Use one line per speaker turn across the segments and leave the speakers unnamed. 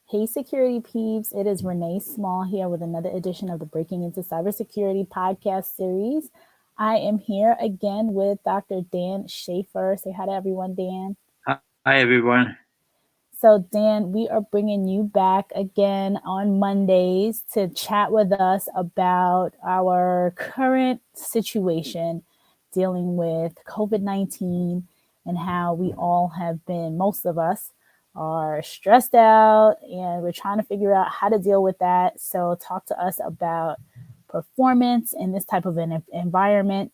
Hey, security peeps. It is Renee Small here with another edition of the Breaking into Cybersecurity podcast series. I am here again with Dr. Dan Schaefer. Say hi to everyone, Dan.
Hi, everyone.
So, Dan, we are bringing you back again on Mondays to chat with us about our current situation dealing with COVID 19 and how we all have been, most of us, are stressed out and we're trying to figure out how to deal with that. So, talk to us about performance in this type of an environment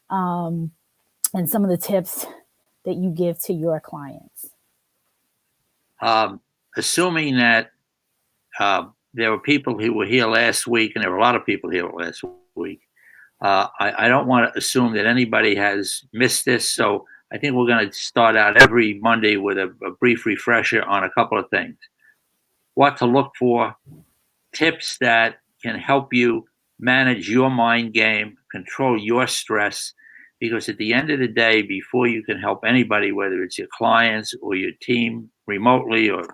and some of the tips that you give to your clients.
Assuming that there were people who were here last week, and there were a lot of people here last week, I don't want to assume that anybody has missed this. So I think we're going to start out every Monday with a brief refresher on a couple of things. What to look for, tips that can help you manage your mind game, control your stress, because at the end of the day, before you can help anybody, whether it's your clients or your team remotely or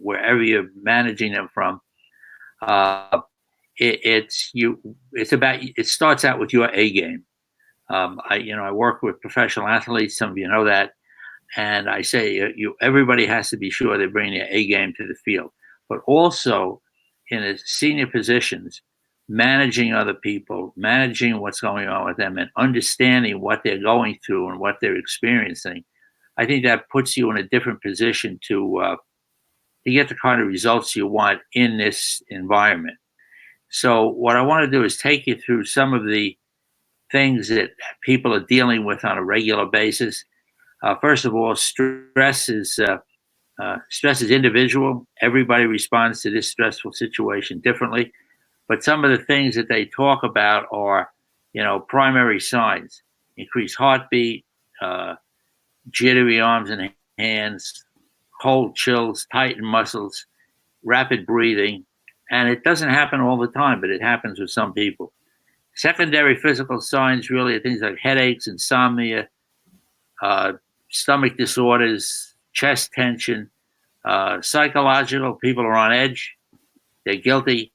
wherever you're managing them from, it's you. It's about. It starts out with your A game. I work with professional athletes. Some of you know that, and I say everybody has to be sure they bring their A game to the field, but also in the senior positions, managing other people, managing what's going on with them, and understanding what they're going through and what they're experiencing. I think that puts you in a different position to get the kind of results you want in this environment. So, what I want to do is take you through some of the things that people are dealing with on a regular basis. First of all, stress is individual. Everybody responds to this stressful situation differently. But some of the things that they talk about are, primary signs: increased heartbeat, jittery arms and hands, cold chills, tightened muscles, rapid breathing. And it doesn't happen all the time, but it happens with some people. Secondary physical signs really are things like headaches, insomnia, uh, stomach disorders, chest tension. Psychological, people are on edge. They're guilty.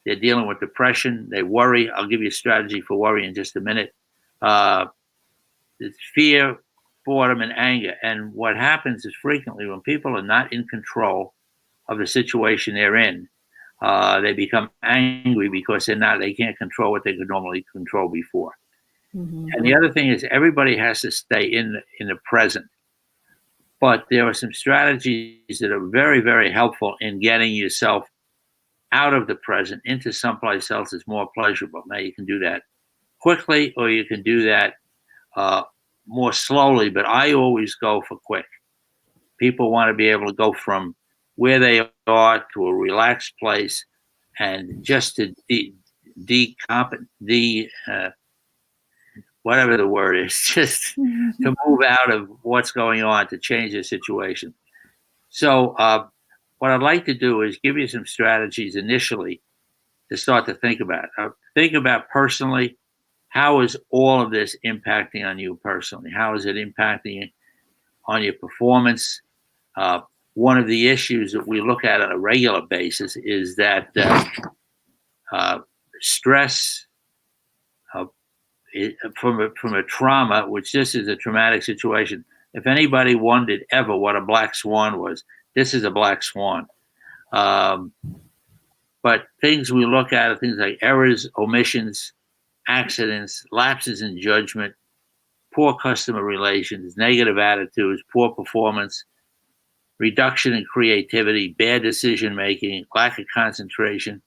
They're dealing with depression. They worry. I'll give you a strategy for worry in just a minute. Uh, it's fear, boredom, and anger. And what happens is frequently when people are not in control of the situation they're in, they become angry because they can't control what they could normally control before.
Mm-hmm.
And the other thing is everybody has to stay in the present. But there are some strategies that are very, very helpful in getting yourself out of the present into someplace else that's more pleasurable. Now, you can do that quickly or you can do that uh, more slowly, but I always go for quick. People want to be able to go from where they are to a relaxed place and just to whatever the word is, just to move out of what's going on to change the situation. So, what I'd like to do is give you some strategies initially to start to think about. Think about personally, how is all of this impacting on you personally? How is it impacting on your performance? One of the issues that we look at on a regular basis is that stress from a trauma, which this is a traumatic situation. If anybody wondered ever what a black swan was, this is a black swan. Um, but things we look at are things like errors, omissions, accidents, lapses in judgment, poor customer relations, negative attitudes, poor performance, reduction in creativity, bad decision making, lack of concentration,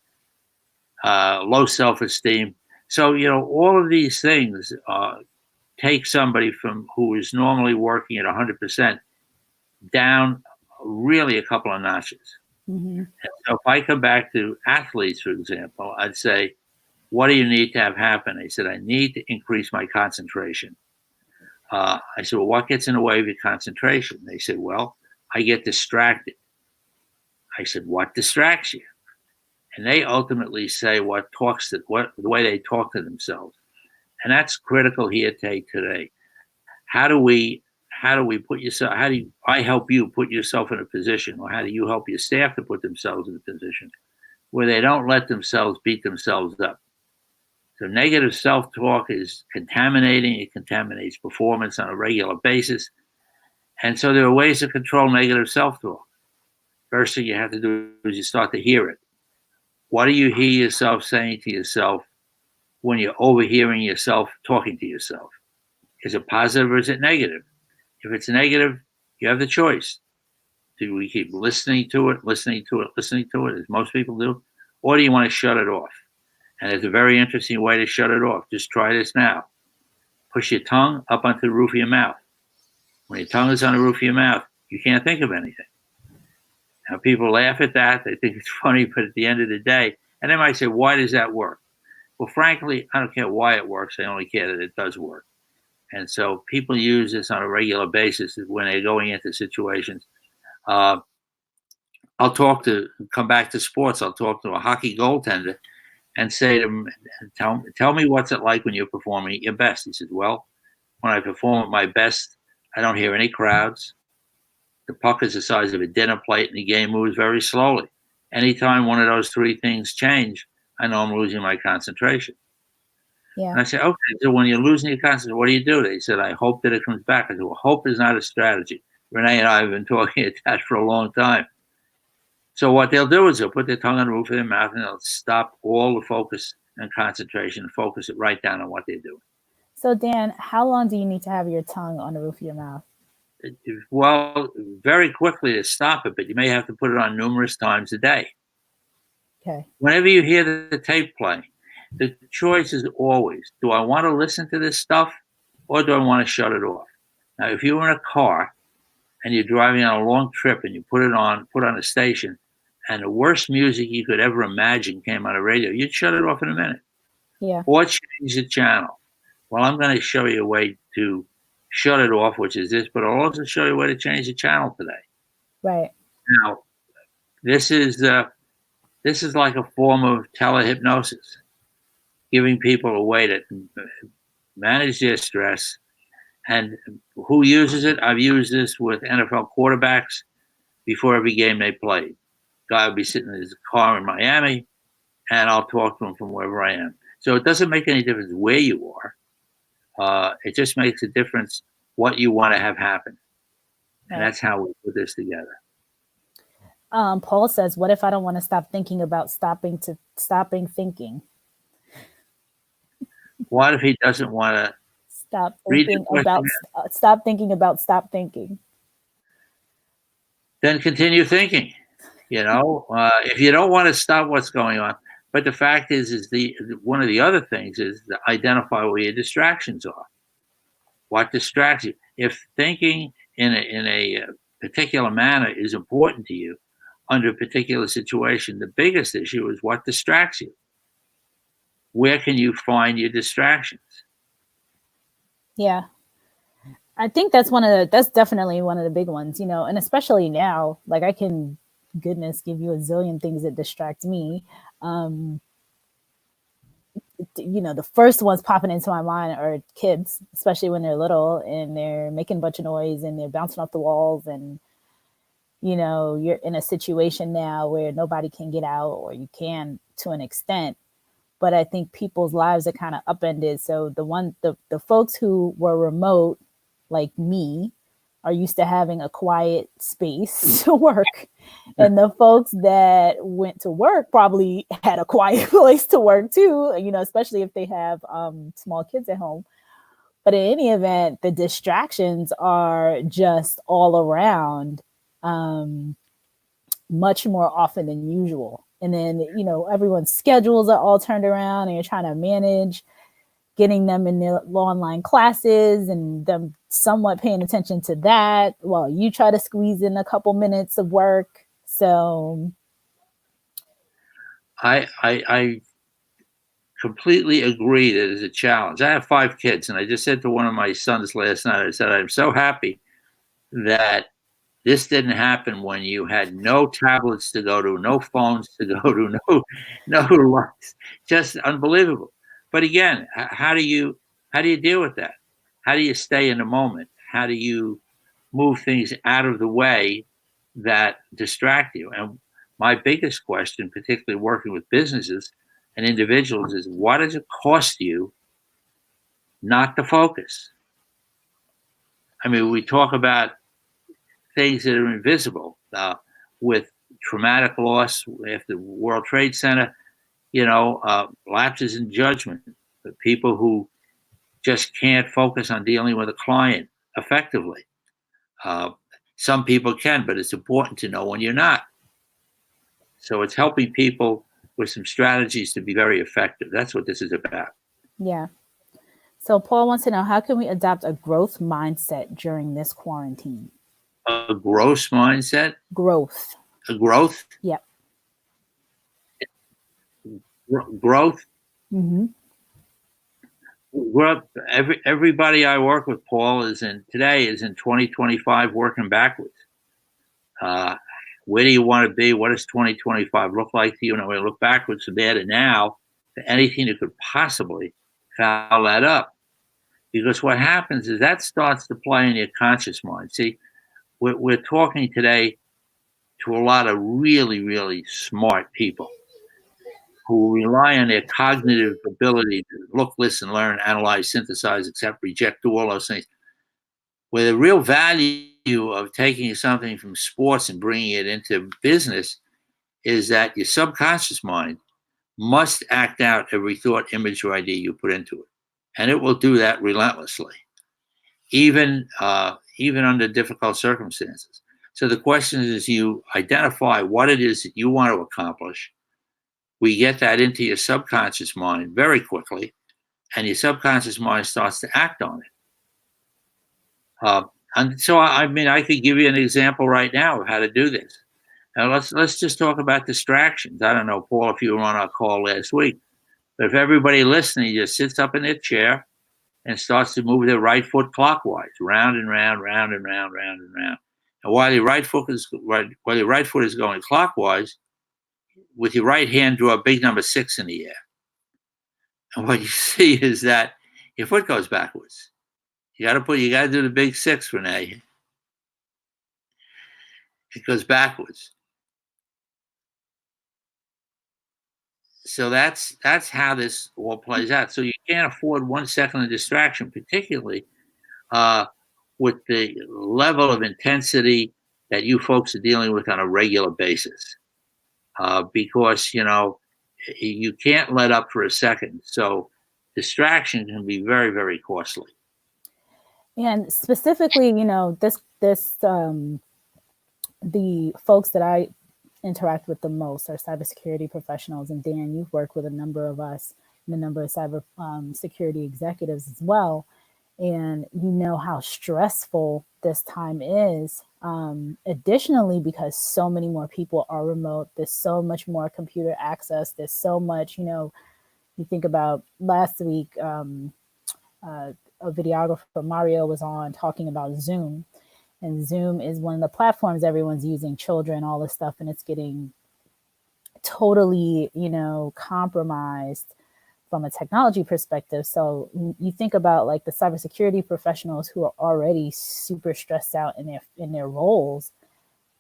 low self-esteem. So, all of these things take somebody from who is normally working at 100% down really a couple of notches.
Mm-hmm.
So if I come back to athletes, for example, I'd say, what do you need to have happen? They said, I need to increase my concentration. I said, well, what gets in the way of your concentration? They said, well, I get distracted. I said, what distracts you? And they ultimately say the way they talk to themselves. And that's critical here today. How do we how do we put yourself, how do I help you put yourself in a position, or how do you help your staff to put themselves in a position where they don't let themselves beat themselves up? So negative self-talk is contaminating. It contaminates performance on a regular basis. And so there are ways to control negative self-talk. First thing you have to do is you start to hear it. What do you hear yourself saying to yourself when you're overhearing yourself talking to yourself? Is it positive or is it negative? If it's negative, you have the choice. Do we keep listening to it, as most people do? Or do you want to shut it off? And there's a very interesting way to shut it off. Just try this now. Push your tongue up onto the roof of your mouth. When your tongue is on the roof of your mouth, you can't think of anything. Now, people laugh at that. They think it's funny, but at the end of the day, and they might say, why does that work? Well, frankly, I don't care why it works. I only care that it does work. And so people use this on a regular basis when they're going into situations. Come back to sports. I'll talk to a hockey goaltender and say to him, tell me what's it like when you're performing at your best. He said, well, when I perform at my best, I don't hear any crowds. The puck is the size of a dinner plate and the game moves very slowly. Anytime one of those three things change, I know I'm losing my concentration.
Yeah.
And I said, okay, so when you're losing your concentration, what do you do? They said, I hope that it comes back. I said, well, hope is not a strategy. Renee and I have been talking at that for a long time. So what they'll do is they'll put their tongue on the roof of their mouth and they'll stop all the focus and concentration and focus it right down on what they're doing.
So Dan, how long do you need to have your tongue on the roof of your mouth?
Well, very quickly to stop it, but you may have to put it on numerous times a day.
Okay.
Whenever you hear the tape play, the choice is always, do I want to listen to this stuff or do I want to shut it off? Now, if you were in a car and you're driving on a long trip and you put on a station, and the worst music you could ever imagine came on the radio, you'd shut it off in a minute.
Yeah.
Or change the channel. Well, I'm going to show you a way to shut it off, which is this, but I'll also show you a way to change the channel today.
Right.
Now, this is like a form of telehypnosis, giving people a way to manage their stress. And who uses it? I've used this with NFL quarterbacks before every game they played. Guy would be sitting in his car in Miami, and I'll talk to him from wherever I am. So it doesn't make any difference where you are. It just makes a difference what you want to have happen. And that's how we put this together.
Paul says, what if I don't want to stop thinking about stopping thinking?
What if he doesn't want to
stop thinking about stop thinking?
Then continue thinking. If you don't want to stop what's going on, but the fact is one of the other things is to identify where your distractions are. What distracts you? If thinking in a particular manner is important to you under a particular situation, the biggest issue is what distracts you. Where can you find your distractions?
Yeah. I think that's definitely one of the big ones, and especially now, like I can, goodness, give you a zillion things that distract me. The first ones popping into my mind are kids, especially when they're little and they're making a bunch of noise and they're bouncing off the walls, and you're in a situation now where nobody can get out, or you can to an extent, but I think people's lives are kind of upended. So the folks who were remote, like me, are used to having a quiet space to work. And the folks that went to work probably had a quiet place to work too, especially if they have small kids at home. But in any event, the distractions are just all around, much more often than usual. And then, everyone's schedules are all turned around and you're trying to manage getting them in their online classes and them somewhat paying attention to that while you try to squeeze in a couple minutes of work. So
I completely agree that it's a challenge. I have 5 kids, and I just said to one of my sons last night, I said, I'm so happy that this didn't happen when you had no tablets to go to, no phones to go to, no lights. Just unbelievable. But again, how do you deal with that? How do you stay in the moment? How do you move things out of the way that distract you. And my biggest question, particularly working with businesses and individuals, is what does it cost you not to focus? I mean, we talk about things that are invisible with traumatic loss after the World Trade Center, lapses in judgment, the people who just can't focus on dealing with a client effectively. Uh, some people can, but it's important to know when you're not. So it's helping people with some strategies to be very effective. That's what this is about.
Yeah. So Paul wants to know, how can we adopt a growth mindset during this quarantine?
A growth mindset?
Growth.
A growth?
Yep.
Growth?
Mm-hmm.
Everybody I work with, Paul, is in 2025 working backwards. Where do you want to be? What does 2025 look like to you? And we look backwards from there to now, to anything that could possibly foul that up. Because what happens is that starts to play in your conscious mind. See, we're talking today to a lot of really, really smart people who rely on their cognitive ability to look, listen, learn, analyze, synthesize, accept, reject, do all those things. Where the real value of taking something from sports and bringing it into business is that your subconscious mind must act out every thought, image, or idea you put into it. And it will do that relentlessly, even under difficult circumstances. So the question is, you identify what it is that you want to accomplish. We get that into your subconscious mind very quickly, and your subconscious mind starts to act on it. And so, I mean, I could give you an example right now of how to do this. Now, let's just talk about distractions. I don't know, Paul, if you were on our call last week, but if everybody listening just sits up in their chair and starts to move their right foot clockwise, round and round, round and round, round and round, and while your right foot is going clockwise, with your right hand, draw a big number 6 in the air. And what you see is that your foot goes backwards. You got to do the big 6, Renee. It goes backwards. So that's how this all plays out. So you can't afford 1 second of distraction, particularly with the level of intensity that you folks are dealing with on a regular basis, because you can't let up for a second. So distraction can be very, very costly.
And specifically, the folks that I interact with the most are cybersecurity professionals. And Dan, you've worked with a number of us and a number of cyber security executives as well. And you know how stressful this time is. Additionally, because so many more people are remote, there's so much more computer access. There's so much, you think about last week, a videographer, Mario, was on talking about Zoom. And Zoom is one of the platforms everyone's using, children, all this stuff, and it's getting totally, compromised from a technology perspective. So you think about like the cybersecurity professionals who are already super stressed out in their roles.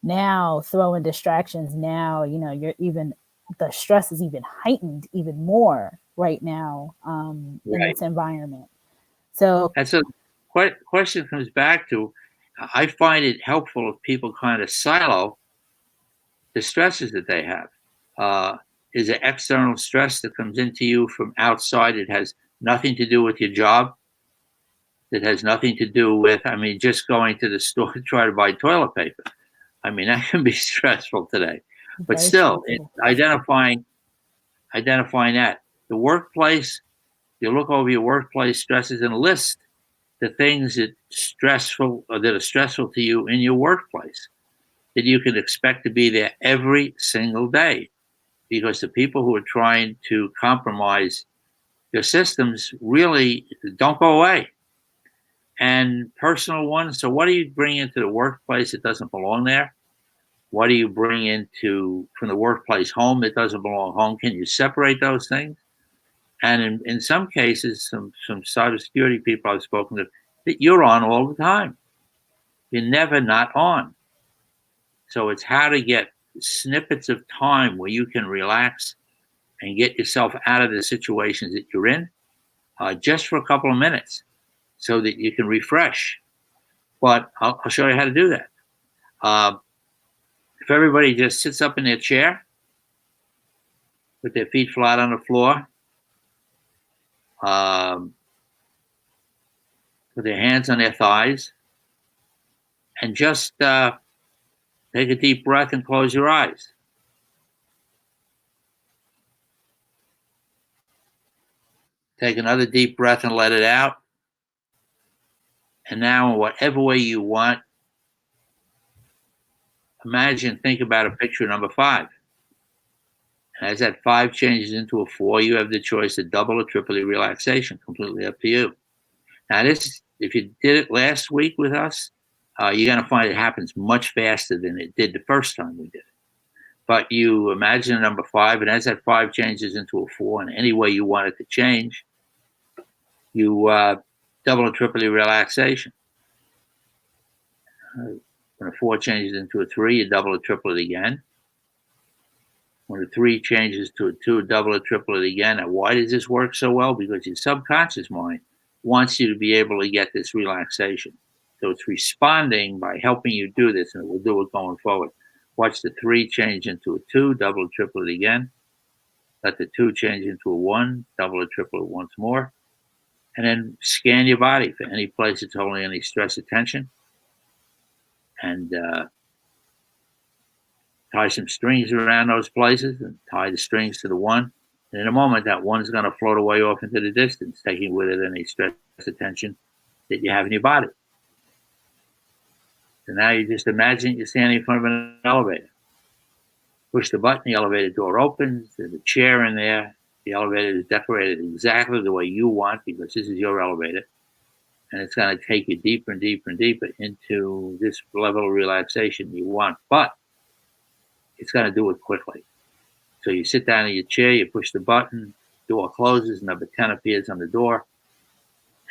Now throw in distractions. Now, the stress is even heightened even more right now in this environment. So
that's a question comes back to, I find it helpful if people kind of silo the stresses that they have. Is it external stress that comes into you from outside? It has nothing to do with your job. It has nothing to do with, just going to the store to try to buy toilet paper. That can be stressful today. But still, identifying that. The workplace, you look over your workplace stresses and list the things that are stressful to you in your workplace, that you can expect to be there every single day, because the people who are trying to compromise your systems really don't go away. And personal ones. So what do you bring into the workplace that doesn't belong there? What do you bring from the workplace home that doesn't belong home? Can you separate those things? And in some cases, some cybersecurity people I've spoken to, that you're on all the time. You're never not on. So it's how to get snippets of time where you can relax and get yourself out of the situations that you're in, just for a couple of minutes so that you can refresh. But I'll show you how to do that. If everybody just sits up in their chair with their feet flat on the floor, with their hands on their thighs, and just take a deep breath and close your eyes. Take another deep breath and let it out. And now, in whatever way you want, think about a picture number 5. And as that 5 changes into a 4, you have the choice to double or triple the relaxation, completely up to you. Now, this, if you did it last week with us, you're going to find it happens much faster than it did the first time we did it. But you imagine a number 5, and as that 5 changes into a 4, in any way you want it to change, you double or triple the relaxation. When a 4 changes into a 3, you double or triple it again. When a 3 changes to a 2, double or triple it again. Now, why does this work so well? Because your subconscious mind wants you to be able to get this relaxation. So it's responding by helping you do this, and it will do it going forward. Watch the 3 change into a 2, double or triple it again. Let the 2 change into a 1, double or triple it once more. And then scan your body for any place that's holding any stress or tension. And tie some strings around those places and tie the strings to the 1. And in a moment, that 1's going to float away off into the distance, taking with it any stress or tension that you have in your body. So now you just imagine you're standing in front of an elevator. Push the button, the elevator door opens, there's a chair in there. The elevator is decorated exactly the way you want, because this is your elevator. And it's going to take you deeper and deeper and deeper into this level of relaxation you want. But it's going to do it quickly. So you sit down in your chair, you push the button, door closes, number 10 appears on the door,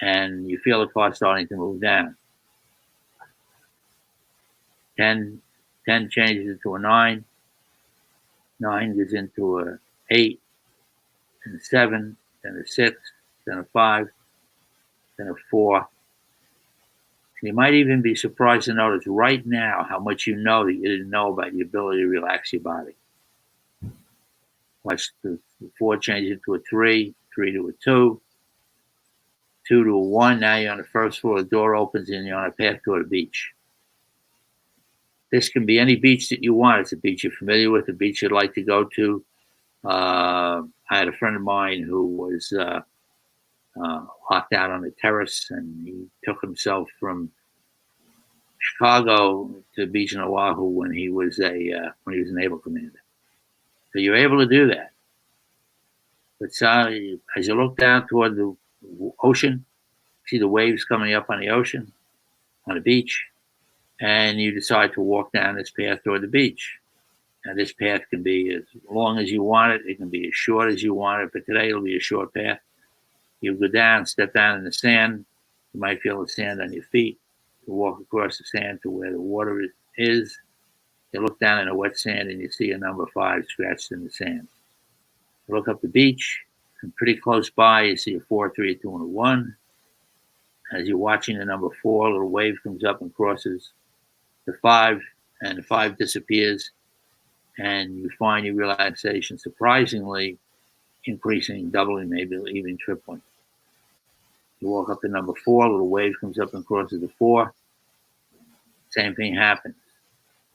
and you feel the car starting to move down. 10 changes into a 9, 9 goes into a 8, and a 7, then a 6, then a 5, then a 4. You might even be surprised to notice right now how much you know that you didn't know about the ability to relax your body. Watch the 4 change into a 3, 3 to a 2, 2 to a 1. Now you're on the first floor, the door opens, and you're on a path toward a beach. This can be any beach that you want. It's a beach you're familiar with, a beach you'd like to go to. I had a friend of mine who was locked out on the terrace, and he took himself from Chicago to the beach in Oahu when he was a naval commander. So you're able to do that. But as you look down toward the ocean, see the waves coming up on the ocean, on the beach, and you decide to walk down this path toward the beach. Now, this path can be as long as you want it. It can be as short as you want it, but today it'll be a short path. You go down, step down in the sand. You might feel the sand on your feet. You walk across the sand to where the water is. You look down in the wet sand and you see a number 5 scratched in the sand. You look up the beach, and pretty close by you see a 4, 3, 2, and a 1. As you're watching the number 4, a little wave comes up and crosses the 5, and the 5 disappears, and you find your relaxation surprisingly increasing, doubling, maybe even tripling. You walk up to number 4, a little wave comes up and crosses the 4. Same thing happens.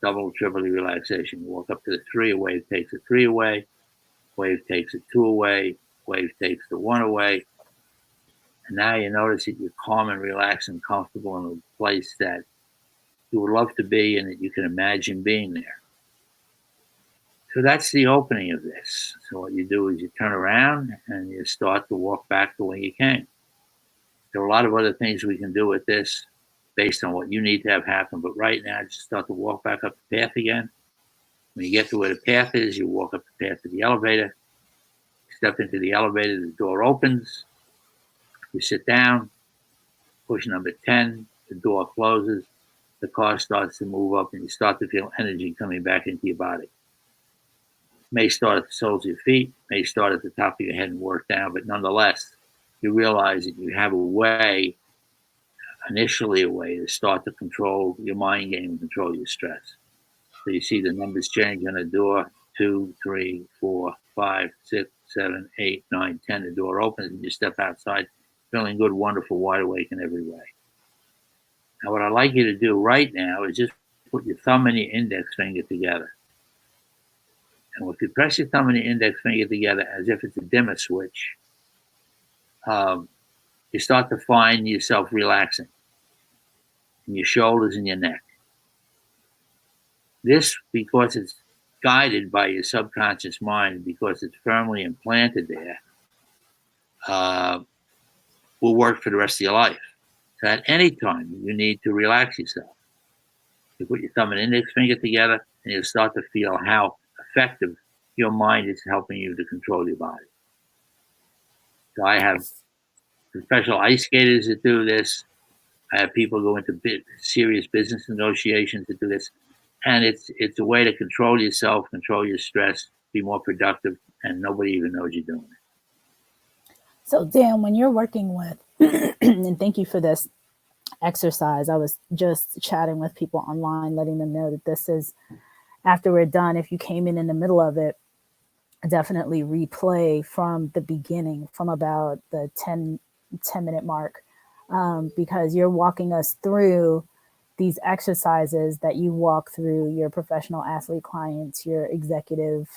Double, triple the relaxation. You walk up to the 3, a wave takes a 3 away, wave takes a 2 away, wave takes the 1 away. And now you notice that you're calm and relaxed and comfortable in a place that you would love to be and that you can imagine being there. So that's the opening of this. So what you do is you turn around and you start to walk back the way you came. There are a lot of other things we can do with this based on what you need to have happen. But right now, just start to walk back up the path again. When you get to where the path is, you walk up the path to the elevator. Step into the elevator, the door opens. You sit down, push number 10, the door closes. the car starts to move up and you start to feel energy coming back into your body. May start at the soles of your feet, may start at the top of your head and work down, but nonetheless, you realize that you have a way, initially a way, to start to control your mind game and control your stress. So you see the numbers change on the door, 2, 3, 4, 5, 6, 7, 8, 9, 10. The door opens and you step outside, feeling good, wonderful, wide awake in every way. Now, what I'd like you to do right now is just put your thumb and your index finger together. And if you press your thumb and your index finger together as if it's a dimmer switch, you start to find yourself relaxing in your shoulders and your neck. This, because it's guided by your subconscious mind, because it's firmly implanted there, will work for the rest of your life. So at any time you need to relax yourself, you put your thumb and index finger together and you'll start to feel how effective your mind is helping you to control your body. So I have professional ice skaters that do this. I have people go into serious business negotiations that do this. And it's a way to control yourself, control your stress, be more productive, and nobody even knows you're doing it.
So Dan, when you're working with, and thank you for this exercise, I was just chatting with people online, letting them know that this is, after we're done, if you came in the middle of it, definitely replay from the beginning, from about the 10-minute mark, because you're walking us through these exercises that you walk through your professional athlete clients, your executive,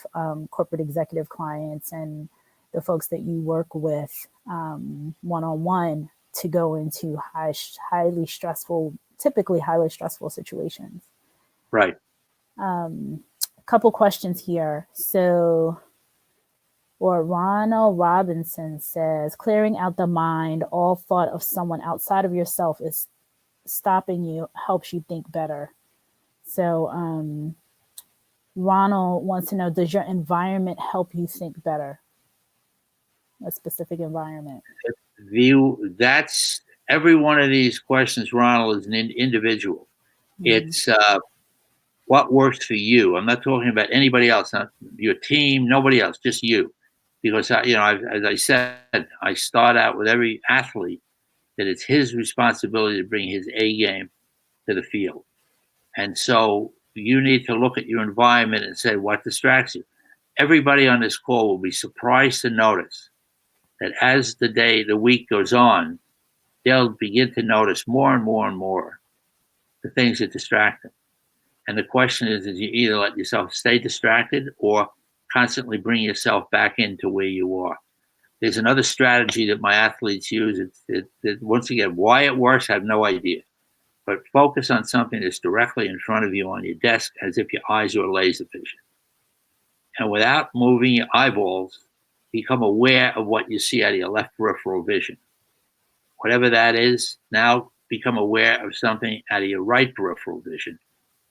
corporate executive clients, and the folks that you work with one-on-one to go into typically highly stressful situations.
Right.
A couple questions here. So, Ronald Robinson says, clearing out the mind, all thought of someone outside of yourself is stopping you, helps you think better. So Ronald wants to know, does your environment help you think better? A specific environment.
That's every one of these questions, Ronald, is an individual. Mm-hmm. It's what works for you. I'm not talking about anybody else, not your team, nobody else, just you. Because as I said, I start out with every athlete that it's his responsibility to bring his A game to the field. And so you need to look at your environment and say, what distracts you? Everybody on this call will be surprised to notice that as the week goes on, they'll begin to notice more and more and more the things that distract them. And the question is you either let yourself stay distracted or constantly bring yourself back into where you are. There's another strategy that my athletes use. It's once again, why it works, I have no idea. But focus on something that's directly in front of you on your desk as if your eyes are laser vision. And without moving your eyeballs, become aware of what you see out of your left peripheral vision. Whatever that is, now become aware of something out of your right peripheral vision.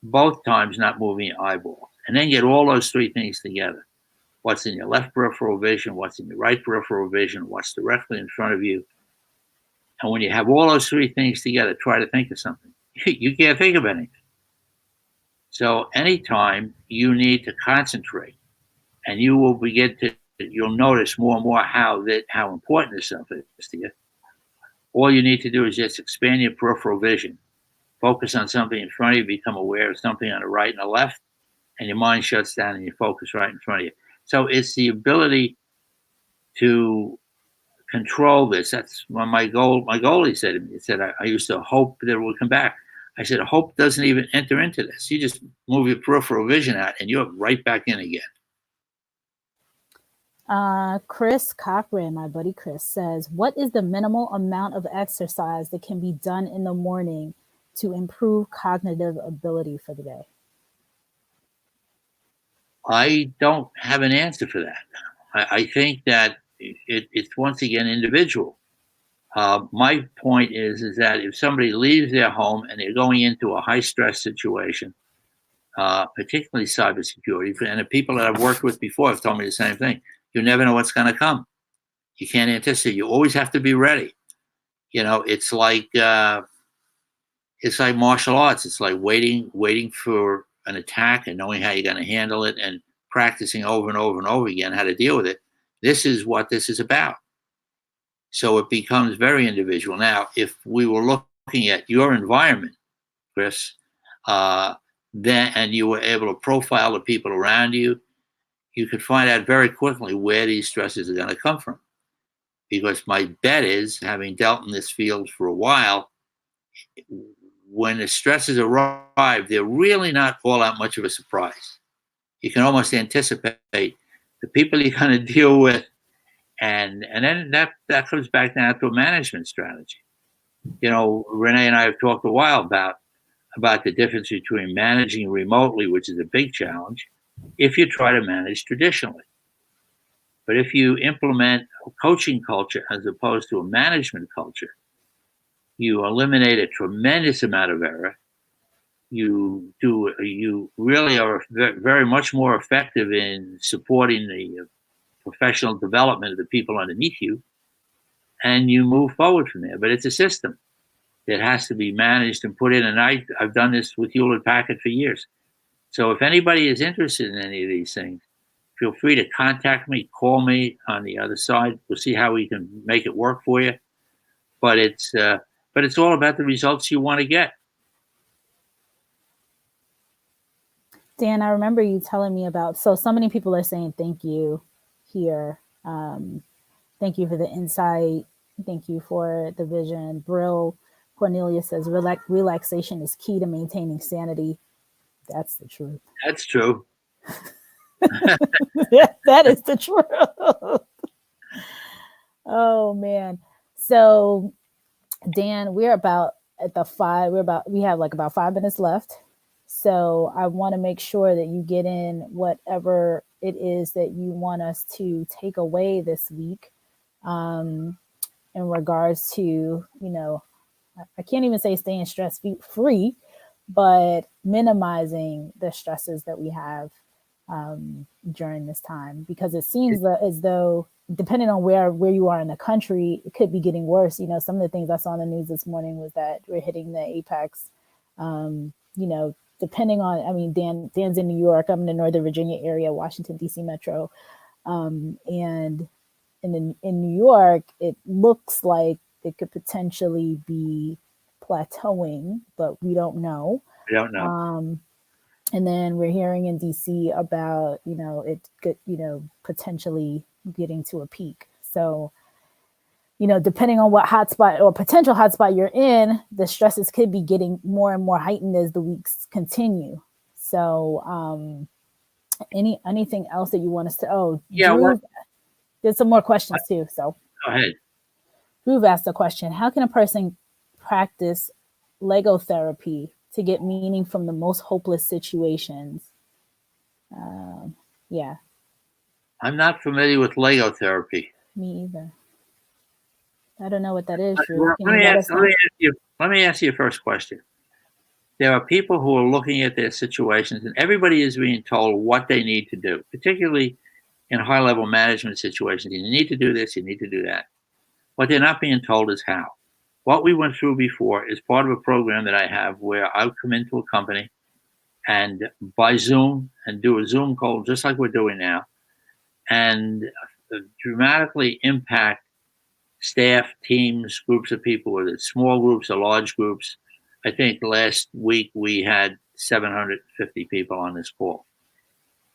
Both times not moving your eyeballs. And then get all those three things together. What's in your left peripheral vision, what's in your right peripheral vision, what's directly in front of you. And when you have all those three things together, try to think of something. You can't think of anything. So anytime you need to concentrate, and you will you'll notice more and more how important this stuff is to you. All you need to do is just expand your peripheral vision. Focus on something in front of you, become aware of something on the right and the left, and your mind shuts down and you focus right in front of you. So it's the ability to control this. That's my goal. My goalie said to me, he said, I used to hope that it would come back. I said, hope doesn't even enter into this. You just move your peripheral vision out and you're right back in again.
Chris Cochran, my buddy Chris, says, what is the minimal amount of exercise that can be done in the morning to improve cognitive ability for the day?
I don't have an answer for that. I think that it's once again individual. My point is that if somebody leaves their home and they're going into a high stress situation, particularly cybersecurity, and the people that I've worked with before have told me the same thing. You never know what's going to come. You can't anticipate. You always have to be ready. It's like it's like martial arts. It's like waiting for an attack and knowing how you're going to handle it and practicing over and over and over again how to deal with it. This is what this is about. So it becomes very individual. Now, if we were looking at your environment, Chris, then and you were able to profile the people around you, you could find out very quickly where these stresses are going to come from. Because my bet is, having dealt in this field for a while, when the stresses arrive, they're really not all that much of a surprise. You can almost anticipate the people you're going to deal with, and then that comes back down to a management strategy. You know, Renee and I have talked a while about the difference between managing remotely, which is a big challenge, if you try to manage traditionally. But if you implement a coaching culture as opposed to a management culture, you eliminate a tremendous amount of error. You really are very much more effective in supporting the professional development of the people underneath you, and you move forward from there. But it's a system that has to be managed and put in. And I've done this with Hewlett Packard for years. So if anybody is interested in any of these things, feel free to contact me, call me on the other side. We'll see how we can make it work for you. But it's all about the results you want to get.
Dan, I remember you telling me about, so many people are saying thank you here. Thank you for the insight. Thank you for the vision. Brill Cornelius says, relaxation is key to maintaining sanity. That's the truth.
That's true.
That is the truth. Oh man. So Dan, we have like about 5 minutes left. So I want to make sure that you get in whatever it is that you want us to take away this week, in regards to, you know, I can't even say staying stress free, but minimizing the stresses that we have during this time, because it seems as though, depending on where you are in the country, it could be getting worse. You know, some of the things I saw in the news this morning was that we're hitting the apex. You know, depending on, I mean, Dan's in New York. I'm in the Northern Virginia area, Washington, D.C. metro. And in New York, it looks like it could potentially be plateauing, but we don't know.
We don't know.
And then we're hearing in DC about, you know, it could, you know, potentially getting to a peak. So, you know, depending on what hotspot or potential hotspot you're in, the stresses could be getting more and more heightened as the weeks continue. So, anything else that you want us to? Oh,
yeah.
Drew, there's some more questions too. So
go ahead.
Drew asked a question: how can a person practice Lego therapy to get meaning from the most hopeless situations? Yeah.
I'm not familiar with Lego therapy.
Me either. I don't know what that is, Drew.
Let me ask you a first question. There are people who are looking at their situations, and everybody is being told what they need to do, particularly in high-level management situations. You need to do this, you need to do that. What they're not being told is how. What we went through before is part of a program that I have where I'll come into a company and by Zoom and do a Zoom call just like we're doing now, and dramatically impact staff, teams, groups of people, whether it's small groups or large groups. I think last week we had 750 people on this call.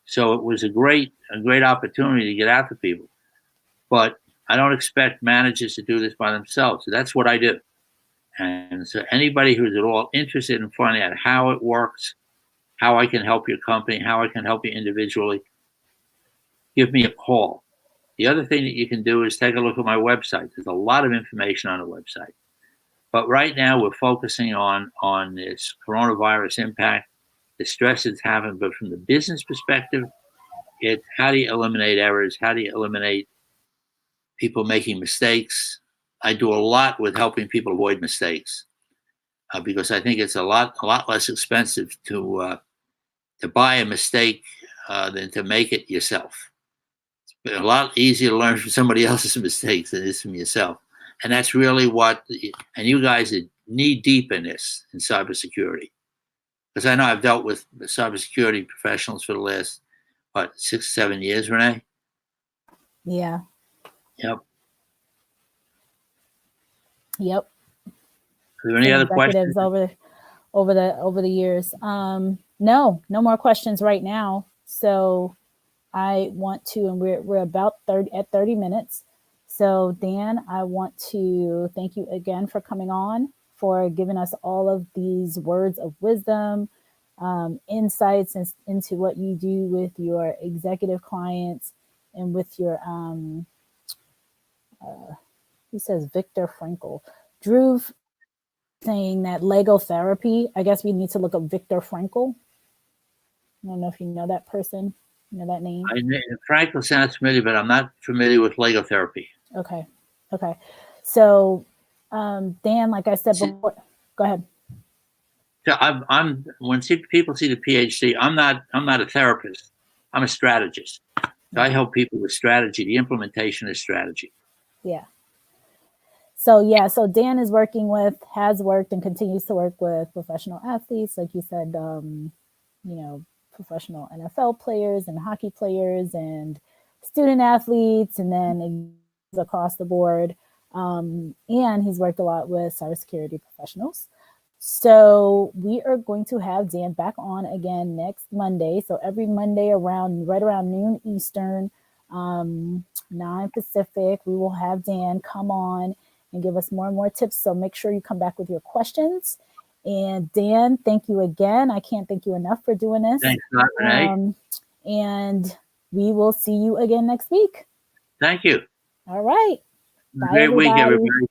So it was a great opportunity to get out to people. But I don't expect managers to do this by themselves. So that's what I do. And so anybody who's at all interested in finding out how it works, how I can help your company, how I can help you individually, give me a call. The other thing that you can do is take a look at my website. There's a lot of information on the website. But right now we're focusing on this coronavirus impact, the stress it's having. But from the business perspective, it's how do you eliminate errors? How do you eliminate people making mistakes? I do a lot with helping people avoid mistakes because I think it's a lot less expensive to buy a mistake than to make it yourself. It's a lot easier to learn from somebody else's mistakes than it is from yourself. And that's really what, and you guys are knee deep in this in cybersecurity. Because I know I've dealt with the cybersecurity professionals for the last, 6, 7 years, Renee?
Yeah.
Yep.
Yep.
Are there any other questions?
over the years. No more questions right now. So I want to, and we're about 30 minutes. So Dan, I want to thank you again for coming on, for giving us all of these words of wisdom, insights into what you do with your executive clients and with your, he says Viktor Frankl. Drew saying that Lego therapy, I guess we need to look up Viktor Frankl. I don't know if you know that person, you know that name.
Frankl sounds familiar, but I'm not familiar with Lego therapy.
Okay. So, Dan, like I said before, go ahead.
So I'm when people see the PhD, I'm not a therapist. I'm a strategist. So I help people with strategy, the implementation of strategy.
Yeah. So Dan has worked and continues to work with professional athletes, like you said, professional NFL players and hockey players and student athletes, and then across the board. And he's worked a lot with cybersecurity professionals. So we are going to have Dan back on again next Monday. So every Monday right around noon Eastern, 9 Pacific, we will have Dan come on and give us more and more tips. So make sure you come back with your questions. And Dan, thank you again. I can't thank you enough for doing this.
Thanks a lot, Renee.
And we will see you again next week.
Thank you.
All right.
Bye, great everybody. Week, everybody.